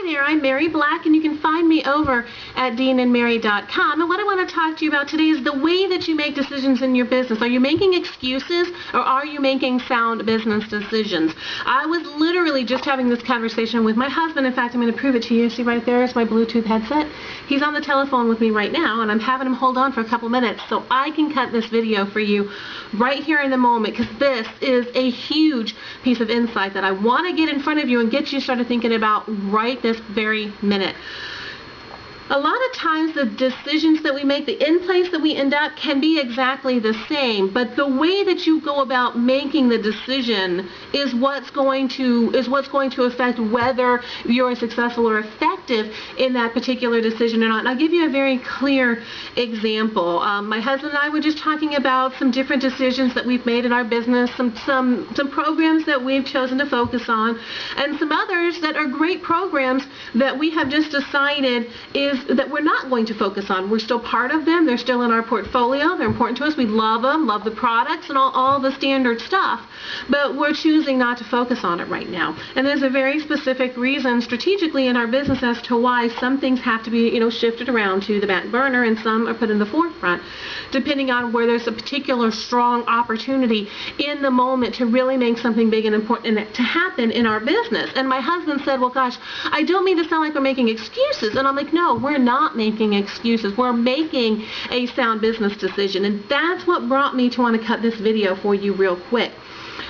there, I'm Mary Black, and you can find me over at deanandmary.com. And what I want to talk to you about today is the way that you make decisions in your business. Are you making excuses, or are you making sound business decisions? I was literally just having this conversation with my husband. In fact, I'm going to prove it to you. See right there is my Bluetooth headset. He's on the telephone with me right now, and I'm having him hold on for a couple minutes so I can cut this video for you right here in the moment, because this is a huge piece of insight that I want to get in front of you and get you started thinking about right this very minute. A lot of times the decisions that we make, the end place that we end up, can be exactly the same, but the way that you go about making the decision is what's going to affect whether you're successful or effective in that particular decision or not. And I'll give you a very clear example. My husband and I were just talking about some different decisions that we've made in our business, some programs that we've chosen to focus on, and some others that are great programs that we have just decided that we're not going to focus on. We're still part of them. They're still in our portfolio. They're important to us. We love them, love the products and all the standard stuff, but we're choosing not to focus on it right now. And there's a very specific reason strategically in our business as to why some things have to be, shifted around to the back burner and some are put in the forefront, depending on where there's a particular strong opportunity in the moment to really make something big and important to happen in our business. And my husband said, well, gosh, I don't mean to sound like we're making excuses. And I'm like, no, we're not making excuses. We're making a sound business decision. And that's what brought me to want to cut this video for you real quick.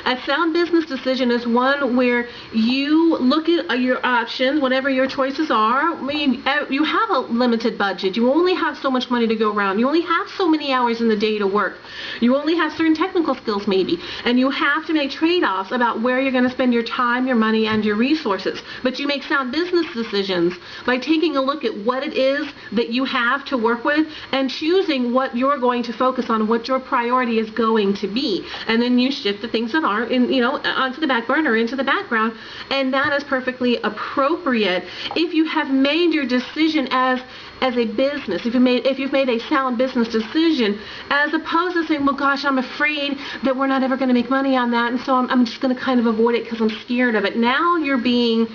A sound business decision is one where you look at your options, whatever your choices are. I mean, you have a limited budget. You only have so much money to go around. You only have so many hours in the day to work. You only have certain technical skills maybe. And you have to make trade-offs about where you're going to spend your time, your money, and your resources. But you make sound business decisions by taking a look at what it is that you have to work with and choosing what you're going to focus on, what your priority is going to be. And then you shift the things that aren't, onto the back burner, into the background, and that is perfectly appropriate if you have made your decision as a business, if you've made a sound business decision, as opposed to saying, well, gosh, I'm afraid that we're not ever going to make money on that, and so I'm just going to kind of avoid it because I'm scared of it. Now you're being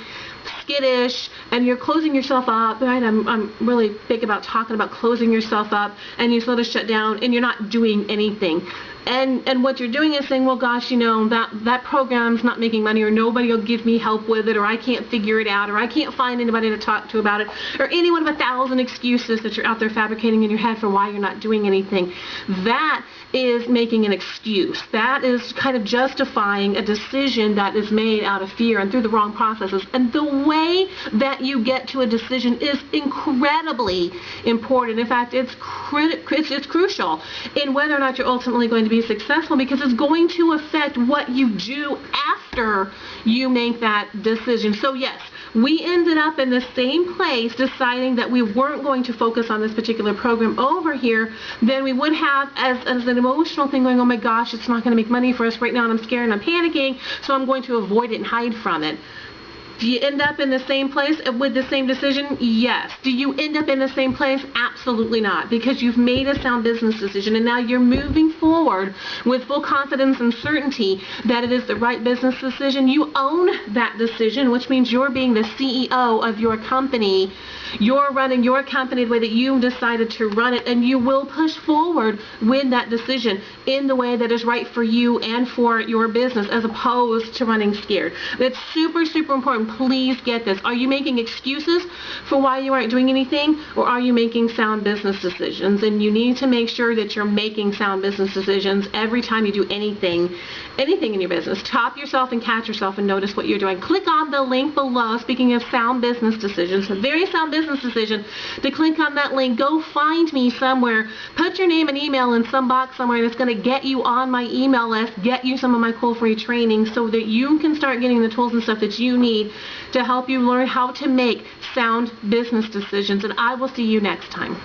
skittish and you're closing yourself up, right? I'm really big about talking about closing yourself up, and you sort of shut down and you're not doing anything. And what you're doing is saying, well, gosh, that program's not making money, or nobody will give me help with it, or I can't figure it out, or I can't find anybody to talk to about it, or any one of 1,000 excuses that you're out there fabricating in your head for why you're not doing anything. That is making an excuse. That is kind of justifying a decision that is made out of fear and through the wrong processes. And the way that you get to a decision is incredibly important. In fact, it's crucial in whether or not you're ultimately going to be successful, because it's going to affect what you do after you make that decision. So yes, we ended up in the same place deciding that we weren't going to focus on this particular program over here than we would have as an emotional thing, going, oh my gosh, it's not going to make money for us right now and I'm scared and I'm panicking, so I'm going to avoid it and hide from it. Do you end up in the same place with the same decision? Yes. Do you end up in the same place? Absolutely not, because you've made a sound business decision and now you're moving forward with full confidence and certainty that it is the right business decision. You own that decision, which means you're being the CEO of your company. You're running your company the way that you decided to run it, and you will push forward with that decision in the way that is right for you and for your business, as opposed to running scared. That's super, super important. Please get this. Are you making excuses for why you aren't doing anything, or are you making sound business decisions? And you need to make sure that you're making sound business decisions every time you do anything in your business. Stop yourself and catch yourself and notice what you're doing. Click on the link below, speaking of sound business decisions, a very sound business decision, to click on that link. Go find me somewhere. Put your name and email in some box somewhere that's going to get you on my email list, get you some of my cool free training so that you can start getting the tools and stuff that you need to help you learn how to make sound business decisions. And I will see you next time.